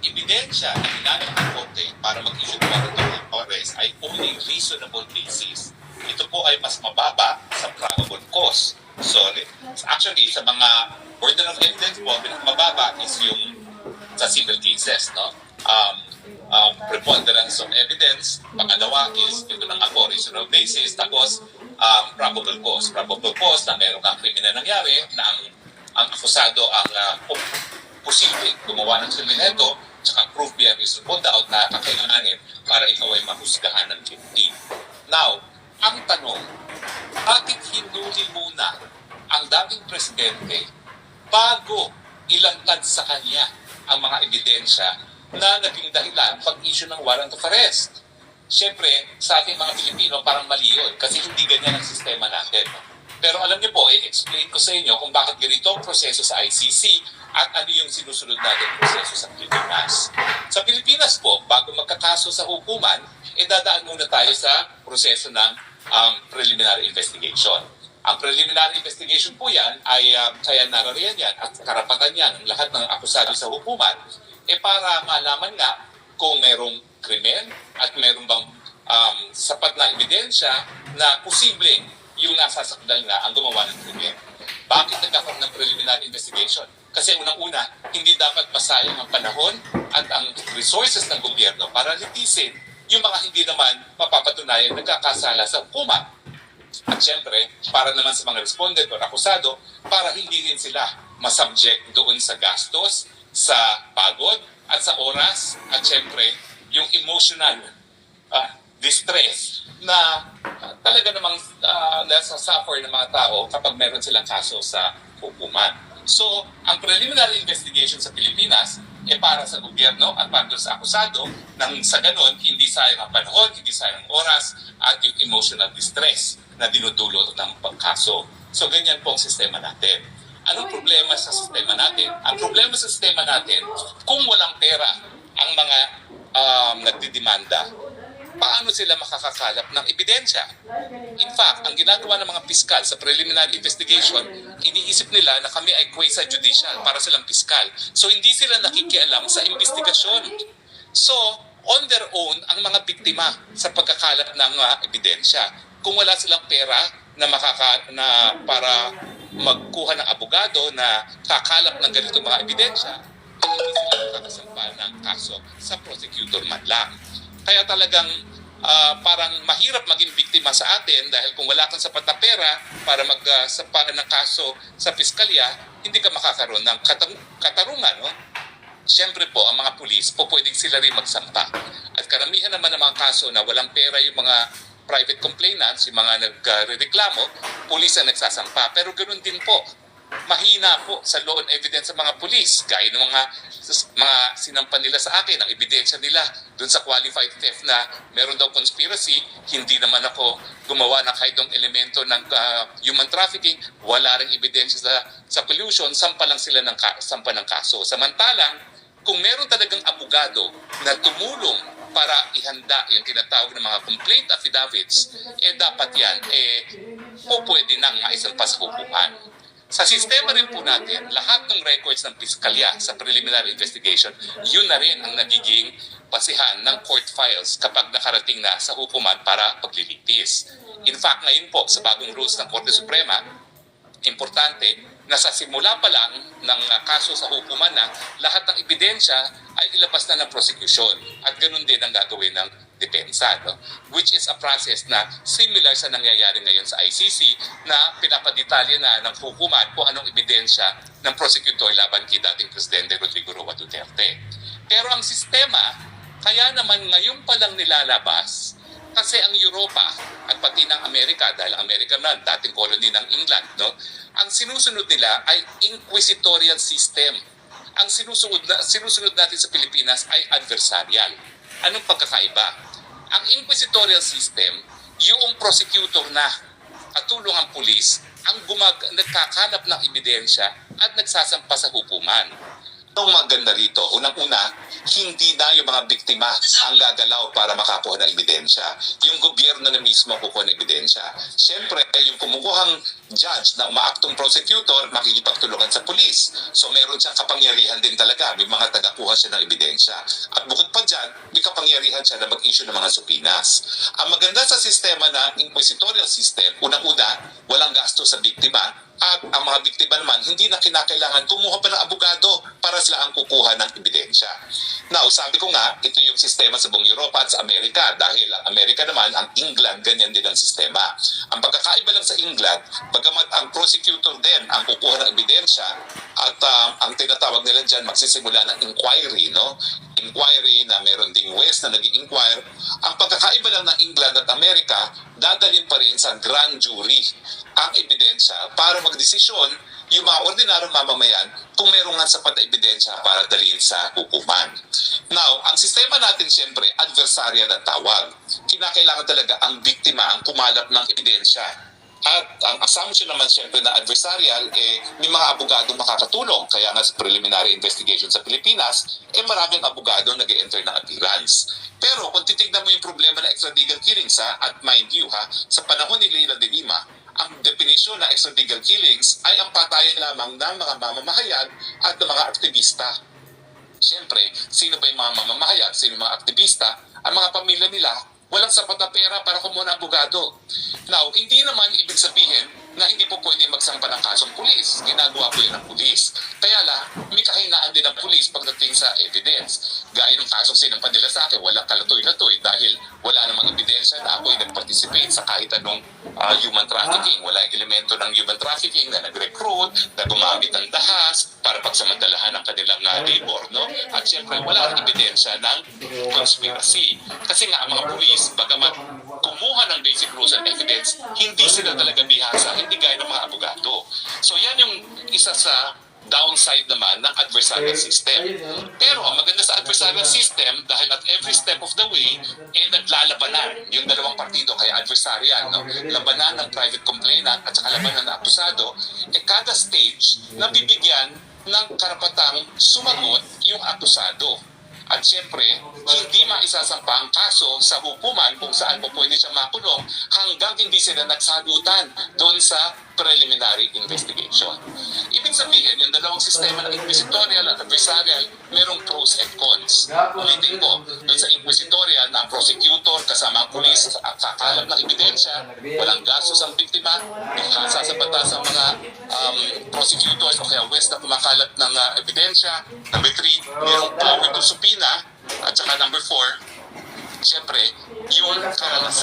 ebidensya na ginamit ng korte para mag-issue ng warrant of arrest ay only reasonable basis. Ito po ay mas mababa sa probable cause. So, actually, sa mga burden of evidence po, pinakamababa is yung sa civil cases, no? Preponderance of evidence. Pangalawa is, ito na nga po, reasonable basis. Tapos, probable cause. Probable cause na meron kang krimen na nangyari na ang akusado ang posible gumawa ng krimen nito, tsaka proof beyond reasonable doubt na kakailanganin para ikaw ay mahusgahan ng guilty. Now, ang tanong, bakit hinuli muna ang dating presidente bago ilantad sa kanya ang mga ebidensya na naging dahilan pag-issue ng warrant of arrest? Siyempre, sa ating mga Pilipino, parang mali yun kasi hindi ganyan ang sistema natin. Pero alam niyo po, i-explain ko sa inyo kung bakit ganito ang proseso sa ICC at ano yung sinusunod natin proseso sa Pilipinas. Sa Pilipinas po, bago magkakaso sa hukuman, dadaan muna tayo sa proseso ng preliminary investigation. Ang preliminary investigation po yan ay kaya narariyan yan at karapatan yan ng lahat ng akusado sa hukuman para malaman nga kung merong krimen at meron bang sapat na ebidensya na posibleng yung nasasakdal na ang gumawa ng krimen. Bakit nagkakaroon ng preliminary investigation? Kasi unang-una, hindi dapat masayang ang panahon at ang resources ng gobyerno para litisin yung mga hindi naman mapapatunayan nagkakasala sa hukuman. At syempre, para naman sa mga respondent o akusado, para hindi rin sila masubject doon sa gastos, sa pagod, at sa oras, at syempre, yung emotional distress na talaga namang nasa-suffer ng mga tao kapag meron silang kaso sa hukuman. So, ang preliminary investigation sa Pilipinas para sa gobyerno at para sa akusado nang sa ganon, hindi sayang ang panahon, hindi sayang ang oras, at yung emotional distress na dinudulot ng pagkaso. So, ganyan po ang sistema natin. Anong problema sa sistema natin? Ang problema sa sistema natin, kung walang pera ang mga nagdidemanda, paano sila makakakalap ng ebidensya? In fact, ang ginagawa ng mga piskal sa preliminary investigation, iniisip nila na kami ay quasi judicial para silang piskal. So, hindi sila nakikialam sa investigasyon. So, on their own, ang mga biktima sa pagkakalap ng ebidensya. Kung wala silang pera na para magkuha ng abogado na kakalap ng ganitong mga ebidensya, hindi sila makakasampa ng kaso sa prosecutor man lang. Kaya talagang parang mahirap maging biktima sa atin dahil kung wala kang sapat na pera para magsampa ng kaso sa piskalya, hindi ka makakaroon ng katarungan. No? Siyempre po, ang mga pulis, pwedeng sila rin magsampa. At karamihan naman ng mga kaso na walang pera yung mga private complainants, yung mga nagreklamo, pulis ang nagsasampa. Pero ganoon din po, mahina po sa law and evidence sa mga pulis. Gaya ng mga sinampan nila sa akin, ang ebidensya nila dun sa qualified theft na meron daw conspiracy, hindi naman ako gumawa ng kahit ng elemento ng human trafficking, wala ring ebidensya sa pollution, sampa lang sila sampa ng kaso. Samantalang, kung meron talagang abogado na tumulong para ihanda yung tinatawag ng mga complaint affidavits, dapat yan, pwede nang maisampa sa hukuman. Sa sistema rin po natin, lahat ng records ng piskalya sa preliminary investigation, yun na rin ang nagiging basihan ng court files kapag nakarating na sa hukuman para paglilitis. In fact, ngayon po, sa bagong rules ng Korte Suprema, importante na sa simula pa lang ng kaso sa hukuman na lahat ng ebidensya ay ilabas na ng prosecution at ganun din ang gagawin ng depensa, no? Which is a process na similar sa nangyayari ngayon sa ICC na pinapadetalye na ng hukuman kung anong ebidensya ng prosecutor laban kay dating Presidente Rodrigo Roa Duterte. Pero ang sistema, kaya naman ngayon pa lang nilalabas kasi ang Europa at pati ng Amerika, dahil Amerika na dating colony ng England, no? Ang sinusunod nila ay inquisitorial system. Ang sinusunod natin sa Pilipinas ay adversarial. Anong pagkakaiba? Ang inquisitorial system, yung prosecutor na katulong ang pulis ang nagkakalap ng ebidensya at nagsasampa sa hukuman. Ang maganda rito, unang-una, hindi na yung mga biktima ang gagalaw para makakuha ng ebidensya. Yung gobyerno na mismo kukuha ng ebidensya. Siyempre, yung kumukuhang judge na umaaktong prosecutor, makikipagtulungan sa pulis. So meron siyang kapangyarihan din talaga. May mga tagakuha siya ng ebidensya. At bukod pa dyan, may kapangyarihan siya na mag-issue ng mga supinas. Ang maganda sa sistema na inquisitorial system, unang-una, walang gasto sa biktima. At ang mga biktima naman, hindi na kinakailangan kumuha pa ng abogado para sila ang kukuha ng ebidensya. Now, sabi ko nga, ito yung sistema sa buong Europa at sa Amerika dahil ang Amerika naman, ang England, ganyan din ang sistema. Ang pagkakaiba lang sa England, bagamat ang prosecutor din ang kukuha ng ebidensya at ang tinatawag nila dyan, magsisimula ng inquiry, no? Inquiry na meron ding West na nag-i-inquire. Ang pagkakaiba lang ng England at Amerika, dadalhin pa rin sa grand jury ang ebidensya para magdesisyon yung mga ordinaryong mamamayan kung meron nga sapat na ebidensya para dalhin sa hukuman. Now, ang sistema natin siyempre, adversarial ang tawag. Kinakailangan talaga ang biktima ang kumalap ng ebidensya. At ang assumption naman siyempre na adversarial, may mga abogado makakatulong. Kaya nga sa preliminary investigation sa Pilipinas, maraming abogado nag-e-enter ng appearance. Pero kung titignan mo yung problema ng extradigal killings, at mind you sa panahon ni Leila de Lima, ang definition ng extradigal killings ay ang patayan lamang ng mga mamamahayag at ng mga aktivista. Siyempre, sino ba yung mga mamamahayag, sino yung mga aktivista? Ang mga pamilya nila, walang sapat na pera para kumuha ng abogado. Now, hindi naman ibig sabihin na hindi po pwede magsampa ng kasong pulis. Ginagawa po yun ng pulis. Kaya lang, may kahinaan din ng pulis pagdating sa evidence. Gaya ng kasong sinampan nila sa akin, walang kalatoy-latoy dahil wala namang ebidensya na ako'y nag-participate sa kahit anong human trafficking. Wala yung elemento ng human trafficking na nag-recruit, na gumamit ng dahas para pagsamantalahan ang kanilang labor. No? At syempre, wala rin ebidensya ng conspiracy. Kasi nga ang mga pulis, bagamat kumuha ng basic rules and evidence, hindi sila talaga bihasa, hindi gaya ng mga abogado. So yan yung isa sa downside naman ng adversarial system. Pero ang maganda sa adversarial system, dahil at every step of the way, naglalabanan yung dalawang partido, kaya adversarial, no? Labanan ng private complainant at saka labanan ng akusado, kada stage, nabibigyan ng karapatang sumagot yung akusado. At siyempre, hindi maisasampa ang kaso sa hukuman kung saan po pwede siya makulong hanggang hindi sila nagsagutan doon sa preliminary investigation. Ibig sabihin, yung dalawang sistema ng inquisitorial at adversarial, merong pros and cons. Ulitin ko, doon sa inquisitorial, ang prosecutor kasama ang pulis at kakalap ng ebidensya, walang gastos ang biktima, bihasa sa batas ang mga prosecutors o kaya West na kumakalat ng ebidensya. Number 3, merong power to subpoena. At saka number 4, siyempre, yung karanasan.